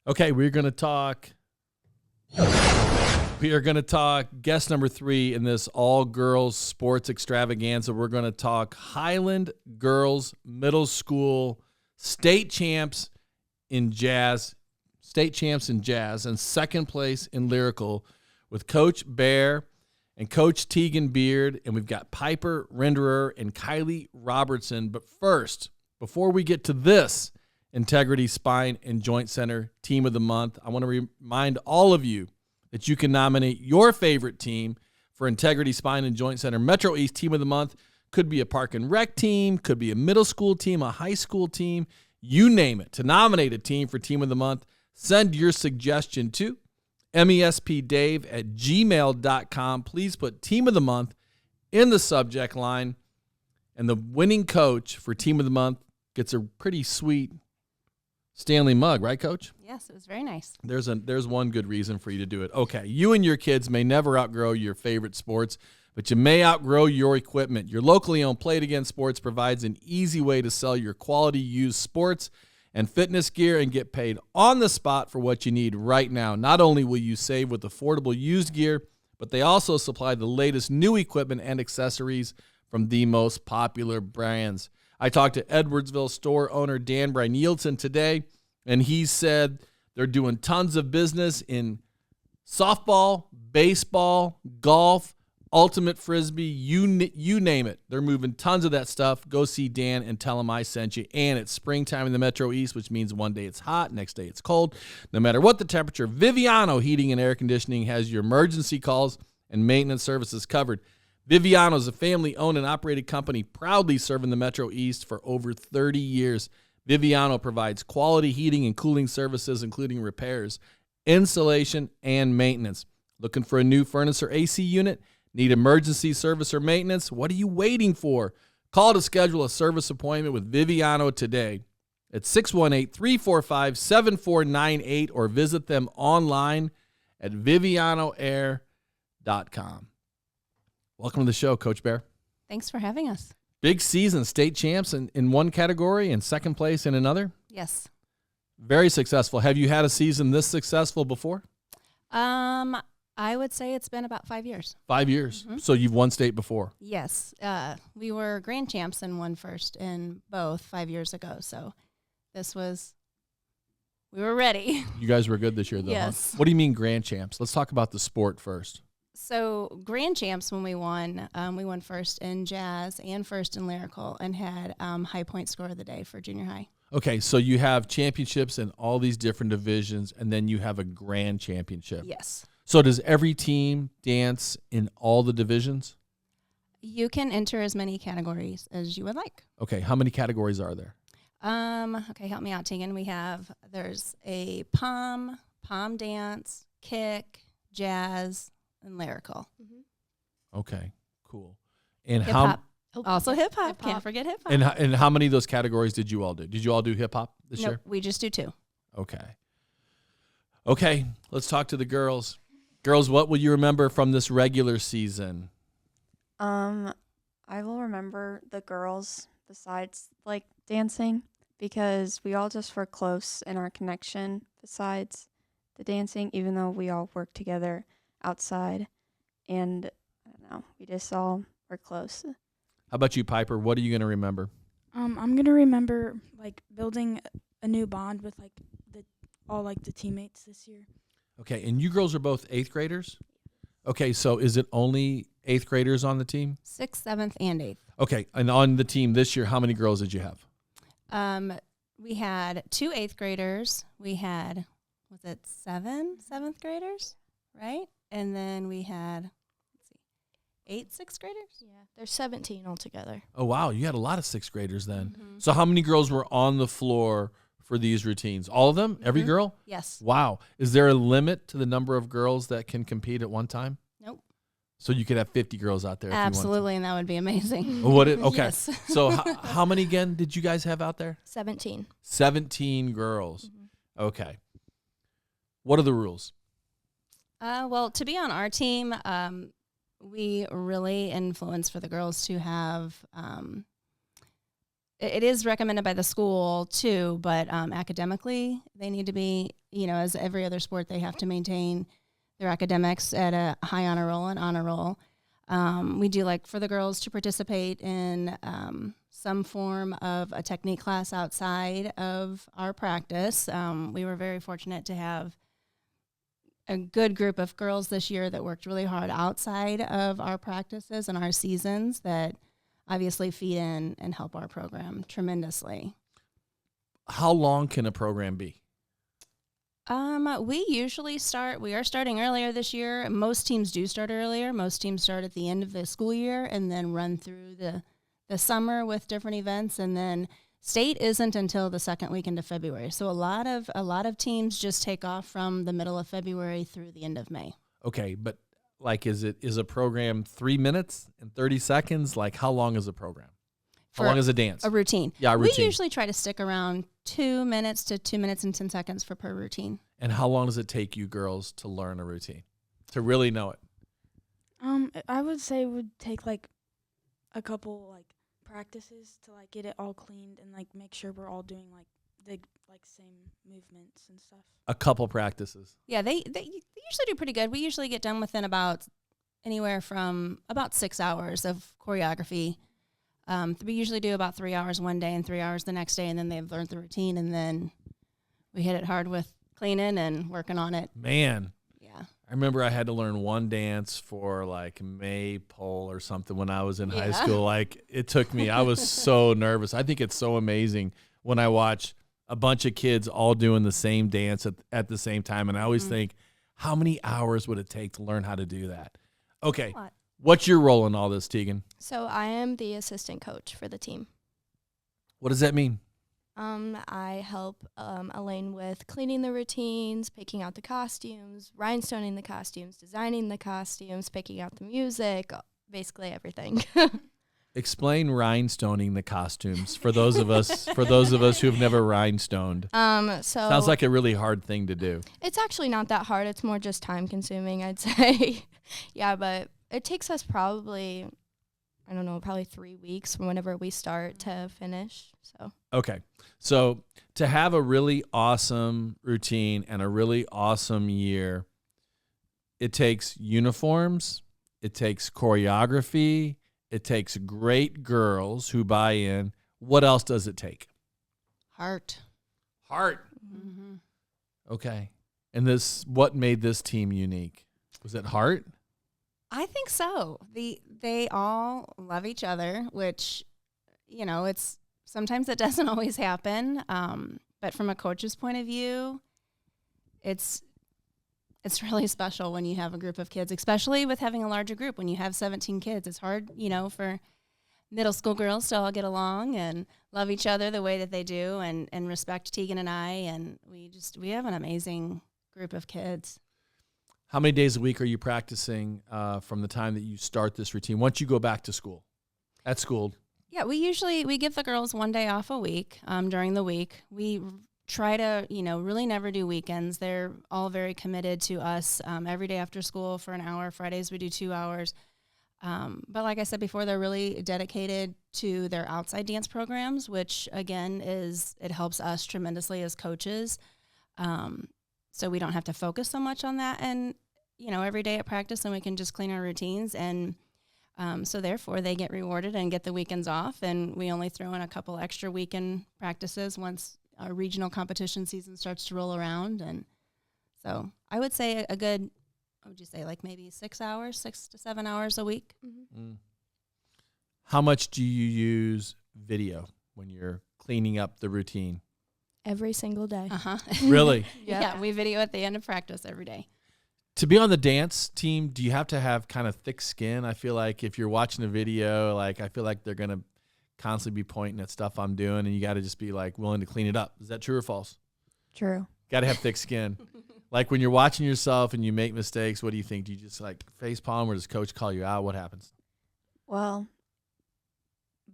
Okay, we are going to talk guest number 3 in this all-girls sports extravaganza. We're going to talk Highland Girls Middle School state champs in jazz, and second place in lyrical with Coach Bear and Coach Tegan Beard, and we've got Piper Rinderer and Kylee Robertson. But first, before we get to this Integrity Spine and Joint Center Team of the Month, I want to remind all of you that you can nominate your favorite team for Integrity Spine and Joint Center Metro East Team of the Month. Could be a park and rec team, could be a middle school team, a high school team, you name it. To nominate a team for Team of the Month, send your suggestion to mespdave@gmail.com. Please put Team of the Month in the subject line, and the winning coach for Team of the Month gets a pretty sweet Stanley mug, right, Coach? Yes, it was very nice. There's one good reason for you to do it. Okay, you and your kids may never outgrow your favorite sports, but you may outgrow your equipment. Your locally owned Play It Again Sports provides an easy way to sell your quality used sports and fitness gear and get paid on the spot for what you need right now. Not only will you save with affordable used gear, but they also supply the latest new equipment and accessories from the most popular brands. I talked to Edwardsville store owner Dan Brynildson today, and he said they're doing tons of business in softball, baseball, golf, ultimate frisbee, you name it. They're moving tons of that stuff. Go see Dan and tell him I sent you. And it's springtime in the Metro East, which means one day it's hot, next day it's cold. No matter what the temperature, Viviano Heating and Air Conditioning has your emergency calls and maintenance services covered. Viviano is a family-owned and operated company proudly serving the Metro East for over 30 years. Viviano provides quality heating and cooling services, including repairs, installation, and maintenance. Looking for a new furnace or AC unit? Need emergency service or maintenance? What are you waiting for? Call to schedule a service appointment with Viviano today at 618-345-7498 or visit them online at vivianoair.com. Welcome to the show, Coach Bear. Thanks for having us. Big season, state champs in one category and second place in another. Yes. Very successful. Have you had a season this successful before? I would say it's been about 5 years. 5 years. Mm-hmm. So you've won state before. Yes. We were grand champs and won first in both 5 years ago. So we were ready. You guys were good this year, though. Yes. Huh? What do you mean grand champs? Let's talk about the sport first. So grand champs, when we won first in jazz and first in lyrical and had high point score of the day for junior high. Okay, so you have championships in all these different divisions, and then you have a grand championship. Yes. So does every team dance in all the divisions? You can enter as many categories as you would like. Okay, how many categories are there? Okay, help me out, Tegan. There's a pom dance, kick, jazz, and lyrical. Mm-hmm. Okay, cool. And hip-hop. Also hip-hop. Can't forget hip-hop. And how many of those categories did you all do? Did you all do hip-hop this year? We just do 2. Okay, let's talk to the girls. Girls, what will you remember from this regular season? I will remember the girls besides, like, dancing, because we all just were close in our connection besides the dancing, even though we all worked together outside. And, I don't know, we just all were close. How about you, Piper? What are you going to remember? I'm going to remember, like, building a new bond with, like, all the teammates this year. Okay, and you girls are both 8th graders? Okay, so is it only 8th graders on the team? 6th, 7th, and 8th. Okay, and on the team this year, how many girls did you have? We had 2 8th graders. We had, 7th graders, right? And then we had, 8 6th graders? Yeah, there's 17 altogether. Oh, wow, you had a lot of 6th graders then. Mm-hmm. So how many girls were on the floor for these routines? All of them? Every girl? Yes. Wow. Is there a limit to the number of girls that can compete at one time? Nope. So you could have 50 girls out there. Absolutely, and that would be amazing. Okay. Yes. So how many, again, did you guys have out there? 17. 17 girls. Mm-hmm. Okay. What are the rules? Well, to be on our team, we really influence for the girls to have it is recommended by the school too, but academically they need to be, as every other sport, they have to maintain their academics at a high honor roll and honor roll. We do like for the girls to participate in some form of a technique class outside of our practice. We were very fortunate to have a good group of girls this year that worked really hard outside of our practices and our seasons that obviously feed in and help our program tremendously. How long can a program be? We usually we are starting earlier this year. Most teams do start earlier. Most teams start at the end of the school year and then run through the summer with different events. And then state isn't until the second weekend of February. So a lot of teams just take off from the middle of February through the end of May. Okay, but like, is a program 3 minutes and 30 seconds? Like, how long is a program? How long is a dance? A routine. Yeah, a routine. We usually try to stick around 2 minutes to 2 minutes and 10 seconds per routine. And how long does it take you girls to learn a routine, to really know it? I would say it would take like a couple like practices to like get it all cleaned and like make sure we're all doing like the same movements and stuff. A couple practices. Yeah, they usually do pretty good. We usually get done within anywhere from about 6 hours of choreography. We usually do about 3 hours one day and 3 hours the next day, and then they've learned the routine, and then we hit it hard with cleaning and working on it. Man. Yeah. I remember I had to learn one dance for like maypole or something when I was in high school. Like, it took me, I was so nervous. I think it's so amazing when I watch a bunch of kids all doing the same dance at the same time. And I always think, how many hours would it take to learn how to do that? Okay. What's your role in all this, Tegan? So I am the assistant coach for the team. What does that mean? I help Elaine with cleaning the routines, picking out the costumes, rhinestoning the costumes, designing the costumes, picking out the music, basically everything. Explain rhinestoning the costumes for those of us who have never rhinestoned. So sounds like a really hard thing to do. It's actually not that hard. It's more just time consuming, I'd say. Yeah, but it takes us probably 3 weeks from whenever we start to finish. So okay. So to have a really awesome routine and a really awesome year, it takes uniforms, it takes choreography, it takes great girls who buy in. What else does it take? Heart. Mm-hmm. Okay. And what made this team unique? Was it heart? I think so. They all love each other, which, it's sometimes it doesn't always happen. But from a coach's point of view, it's really special when you have a group of kids, especially with having a larger group. When you have 17 kids, it's hard, for middle school girls to all get along and love each other the way that they do and respect Tegan and I. And we have an amazing group of kids. How many days a week are you practicing from the time that you start this routine once you go back to school? At school? Yeah, we give the girls one day off a week during the week. We try to, really never do weekends. They're all very committed to us every day after school for an hour. Fridays we do 2 hours. But like I said before, they're really dedicated to their outside dance programs, which again it helps us tremendously as coaches. So we don't have to focus so much on that and, every day at practice, and we can just clean our routines. And so therefore they get rewarded and get the weekends off. And we only throw in a couple extra weekend practices once our regional competition season starts to roll around. And so I would say a good, what would you say, like maybe 6 to 7 hours a week. Mm-hmm. How much do you use video when you're cleaning up the routine? Every single day. Uh-huh. Really? Yeah, we video at the end of practice every day. To be on the dance team, do you have to have kind of thick skin? I feel like if you're watching a video, I feel like they're going to constantly be pointing at stuff I'm doing, and you got to just be willing to clean it up. Is that true or false? True. Got to have thick skin. Like when you're watching yourself and you make mistakes, what do you think? Do you just face palm, or does coach call you out? What happens? Well,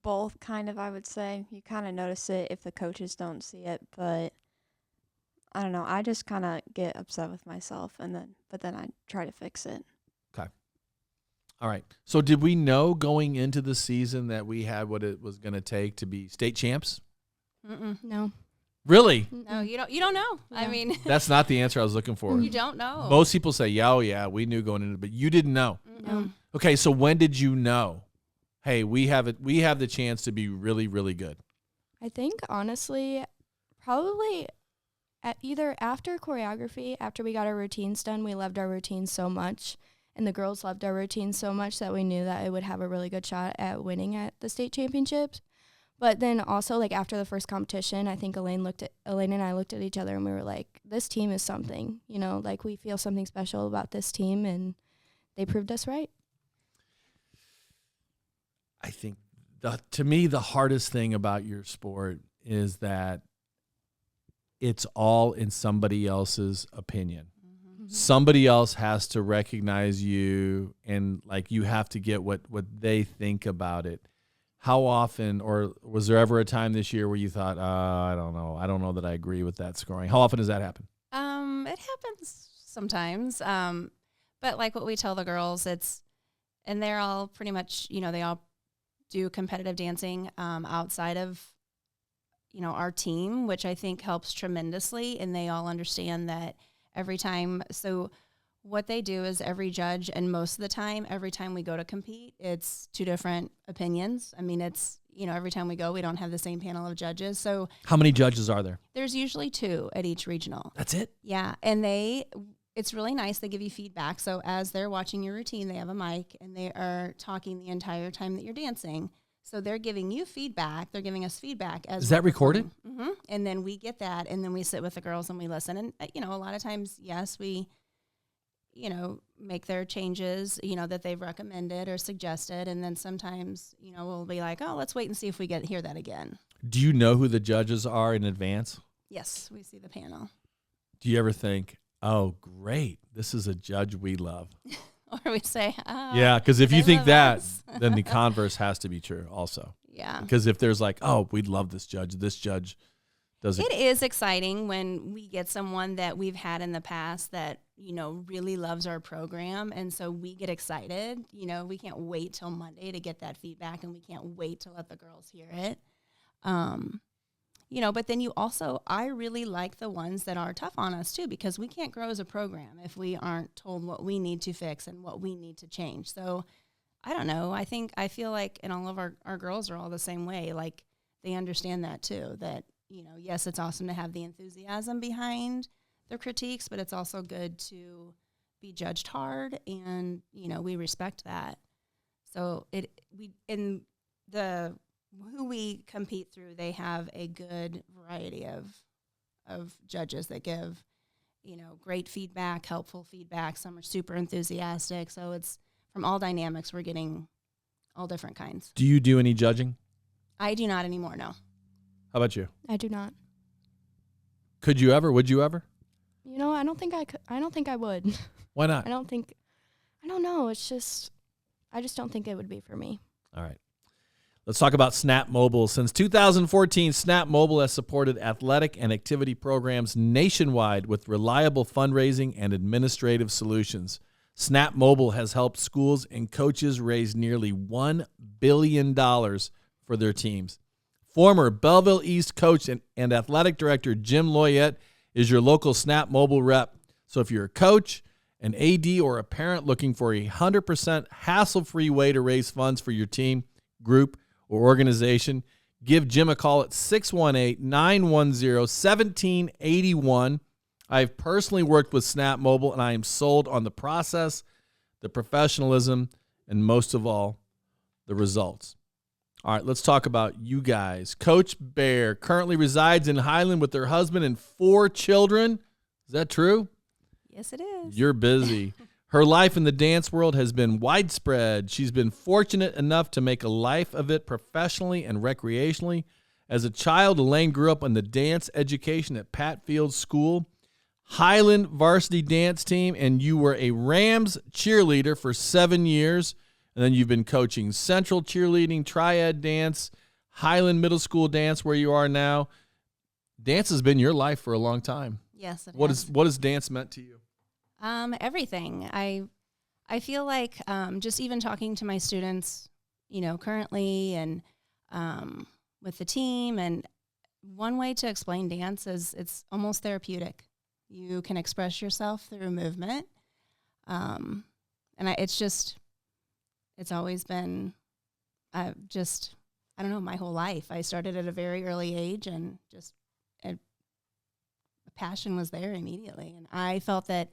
both kind of, I would say. You kind of notice it if the coaches don't see it, but I don't know. I just kind of get upset with myself, but then I try to fix it. Okay. All right. So did we know going into the season that we had what it was going to take to be state champs? No. Really? No, you don't know. I Yeah. mean, That's not the answer I was looking for. you don't know. Most people say, yeah, oh yeah, we knew going into it, but you didn't know. No. Okay, so when did you know? Hey, we have the chance to be really, really good. I think honestly, probably either after choreography, after we got our routines done, we loved our routines so much, and the girls loved our routines so much that we knew that it would have a really good shot at winning at the state championships. But then also, like, after the first competition, I think Elaine and I looked at each other and we were like, this team is something, you know, like we feel something special about this team, and they proved us right. I think to me, the hardest thing about your sport is that it's all in somebody else's opinion. Somebody else has to recognize you, and like you have to get what they think about it. How often, or was there ever a time this year where you thought, I don't know that I agree with that scoring? How often does that happen? It happens sometimes. But like what we tell the girls, and they're all pretty much, you know, they all do competitive dancing outside of, you know, our team, which I think helps tremendously. And they all understand that every time. So what they do is every judge, and most of the time, every time we go to compete, it's two different opinions. I mean, it's, you know, every time we go, we don't have the same panel of judges. So How many judges are there? there's usually two at each regional. That's it? Yeah. And it's really nice. They give you feedback. So as they're watching your routine, they have a mic and they are talking the entire time that you're dancing. So they're giving you feedback. They're giving us feedback. Is that recorded? Mm-hmm. And then we get that, and then we sit with the girls and we listen. And, you know, a lot of times, yes, we, you know, make their changes, you know, that they've recommended or suggested. And then sometimes, you know, we'll be like, oh, let's wait and see if we hear that again. Do you know who the judges are in advance? Yes, we see the panel. Do you ever think, oh, great, this is a judge we love? Or we say, Yeah, because if they you think love that, us. then the converse has to be true also. Yeah. Because if there's like, oh, we love this judge doesn't. It is exciting when we get someone that we've had in the past that, you know, really loves our program. And so we get excited. You know, we can't wait till Monday to get that feedback, and we can't wait to let the girls hear it. You know, but then I really like the ones that are tough on us too, because we can't grow as a program if we aren't told what we need to fix and what we need to change. So I don't know. I feel like, and all of our girls are all the same way. Like, they understand that too, that, you know, yes, it's awesome to have the enthusiasm behind their critiques, but it's also good to be judged hard, and, you know, we respect that. So who we compete through, they have a good variety of judges that give, you know, great feedback, helpful feedback. Some are super enthusiastic. So it's from all dynamics, we're getting all different kinds. Do you do any judging? I do not anymore, no. How about you? I do not. Could you ever? Would you ever? You know, I don't think I could. I don't think I would. Why not? I don't know. It's just, I just don't think it would be for me. All right. Let's talk about Snap Mobile. Since 2014, Snap Mobile has supported athletic and activity programs nationwide with reliable fundraising and administrative solutions. Snap Mobile has helped schools and coaches raise nearly $1 billion for their teams. Former Belleville East coach and athletic director Jim Loyette is your local Snap Mobile rep. So if you're a coach, an AD, or a parent looking for a 100% hassle-free way to raise funds for your team, group, or organization, give Jim a call at 618-910-1781. I've personally worked with Snap Mobile, and I am sold on the process, the professionalism, and most of all, the results. All right, let's talk about you guys. Coach Bear currently resides in Highland with her husband and 4 children. Is that true? Yes, it is. You're busy. Her life in the dance world has been widespread. She's been fortunate enough to make a life of it professionally and recreationally. As a child, Elaine grew up on the dance education at Patfield School, Highland varsity dance team, and you were a Rams cheerleader for 7 years. And then you've been coaching Central cheerleading, Triad dance, Highland Middle School dance, where you are now. Dance has been your life for a long time. Yes, it What has. has dance meant to you? Everything. I I feel like just even talking to my students, currently and with the team, and one way to explain dance is it's almost therapeutic. You can express yourself through movement. It's always been, I don't know, my whole life. I started at a very early age, and just a passion was there immediately. And I felt that,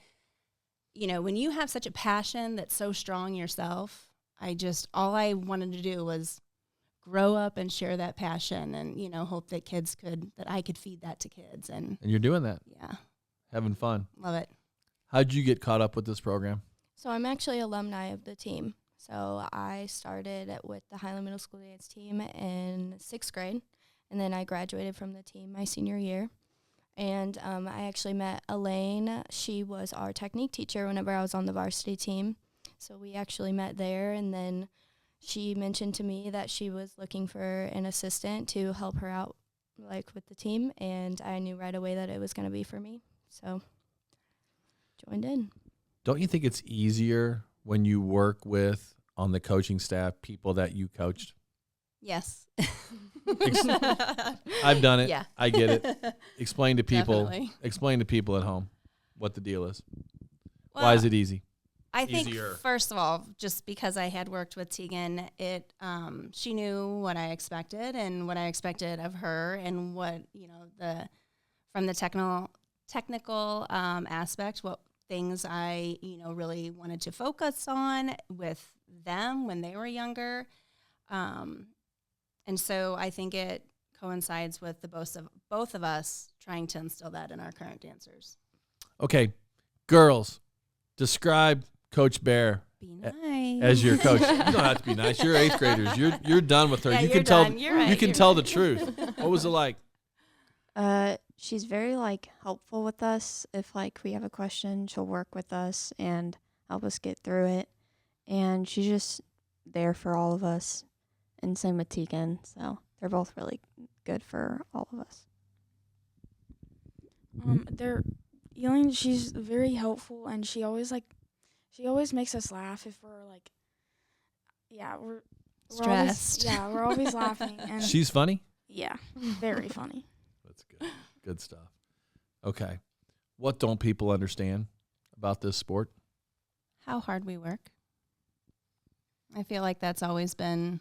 when you have such a passion that's so strong yourself, all I wanted to do was grow up and share that passion, and, hope that that I could feed that to kids. And you're doing that. Yeah. Having fun. Love it. How'd you get caught up with this program? So I'm actually alumni of the team. So I started with the Highland Middle School dance team in 6th grade, and then I graduated from the team my senior year. And I actually met Elaine. She was our technique teacher whenever I was on the varsity team. So we actually met there, and then she mentioned to me that she was looking for an assistant to help her out with the team, and I knew right away that it was going to be for me. So joined in. Don't you think it's easier when you work with, on the coaching staff, people that you coached? Yes. I've done it. Yeah. I get it. Explain to people Definitely. At home what the deal is. Well, why is it easy? I think, Easier. first of all, just because I had worked with Tegan, she knew what I expected and what I expected of her, and what, from the technical aspect, what things I, really wanted to focus on with them when they were younger. And so I think it coincides with the both of us trying to instill that in our current dancers. Okay, girls, describe Coach Bear Be nice. as your coach. You don't have to be nice. You're 8th graders. You're done with her. Yeah, you you're can tell. done. You're right. You can You're tell the right. truth. What was it like? She's very helpful with us. If we have a question, she'll work with us and help us get through it. And she's just there for all of us. And same with Tegan. So they're both really good for all of us. Elaine, she's very helpful, and she always makes us laugh if we're we're Stressed. we're always laughing, and She's funny. yeah, very funny. That's good. Good stuff. Okay, what don't people understand about this sport? How hard we work. I feel like that's always been,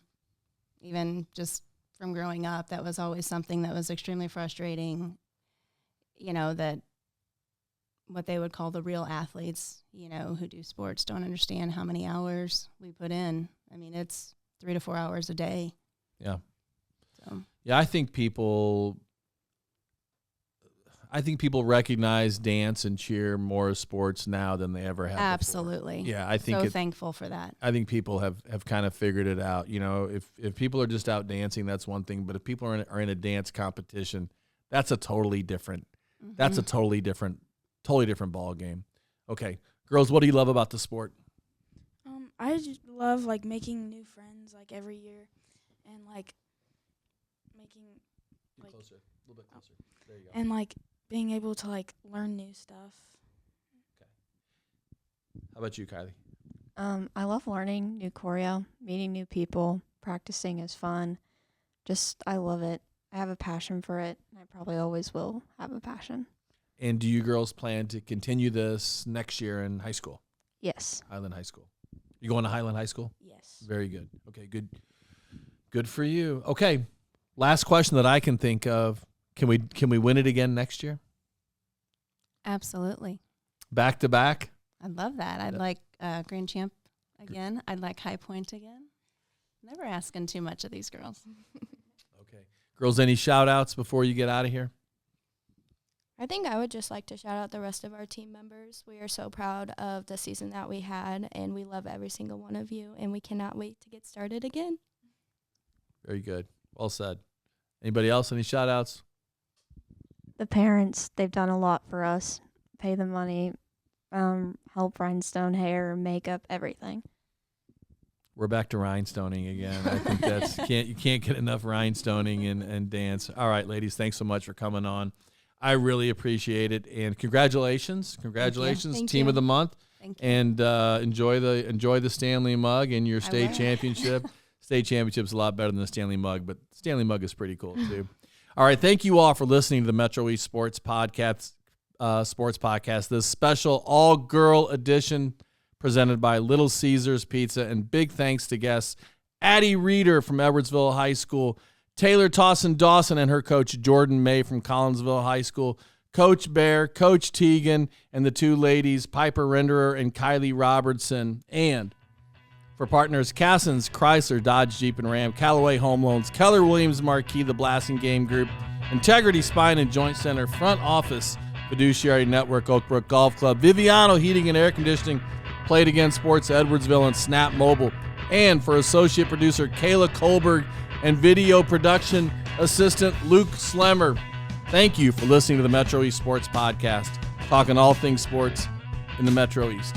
even just from growing up, that was always something that was extremely frustrating. That what they would call the real athletes, who do sports, don't understand how many hours we put in. I mean, it's 3 to 4 hours a day. Yeah. So Yeah, I think people recognize dance and cheer more as sports now than they ever have before. absolutely. Yeah, I think so thankful for that. I think people have kind of figured it out. If people are just out dancing, that's one thing. But if people are in a dance competition, that's a totally different. That's a totally different ball game. Okay, girls, what do you love about the sport? I just love making new friends every year, and making Closer, a little bit closer. There you go. and being able to learn new stuff. How about you, Kylee? I love learning new choreo, meeting new people, practicing is fun. I love it. I have a passion for it, and I probably always will have a passion. And do you girls plan to continue this next year in high school, Yes. Highland High School? You going to Highland High School? Yes. Very good. Okay, good. Good for you. Okay, last question that I can think of. Can we win it again next year? Absolutely. Back to back? I'd love that. I'd like Grand Champ again. I'd like High Point again. Never asking too much of these girls. Okay. Girls, any shout outs before you get out of here? I think I would just like to shout out the rest of our team members. We are so proud of the season that we had, and we love every single one of you, and we cannot wait to get started again. Very good. Well said. Anybody else? Any shout outs? The parents, they've done a lot for us. Pay the money, help rhinestone hair, makeup, everything. We're back to rhinestoning again. I think you can't get enough rhinestoning and dance. All right, ladies, thanks so much for coming on. I really appreciate it, and congratulations. Thank Team you. of the month. Thank you. And enjoy the Stanley mug and your I state will. championship. State championship's a lot better than the Stanley mug, but Stanley mug is pretty cool too. All right, thank you all for listening to the Metro East Sports Podcast. This special all-girl edition presented by Little Caesars Pizza, and big thanks to guests Addie Reeder from Edwardsville High School, Taylor Dawson and her coach Jordan May from Collinsville High School, Coach Bear, Coach Tegan, and the two ladies, Piper Rinderer and Kylee Robertson. And for partners, Cassens, Chrysler, Dodge, Jeep, and Ram, Callaway Home Loans, Keller Williams Marquee, the Blasting Game Group, Integrity Spine and Joint Center, Front Office, Fiduciary Network, Oakbrook Golf Club, Viviano Heating and Air Conditioning, Played Again Sports, Edwardsville, and Snap Mobile. And for associate producer Kayla Kohlberg and video production assistant Luke Slemmer. Thank you for listening to the Metro East Sports Podcast, talking all things sports in the Metro East.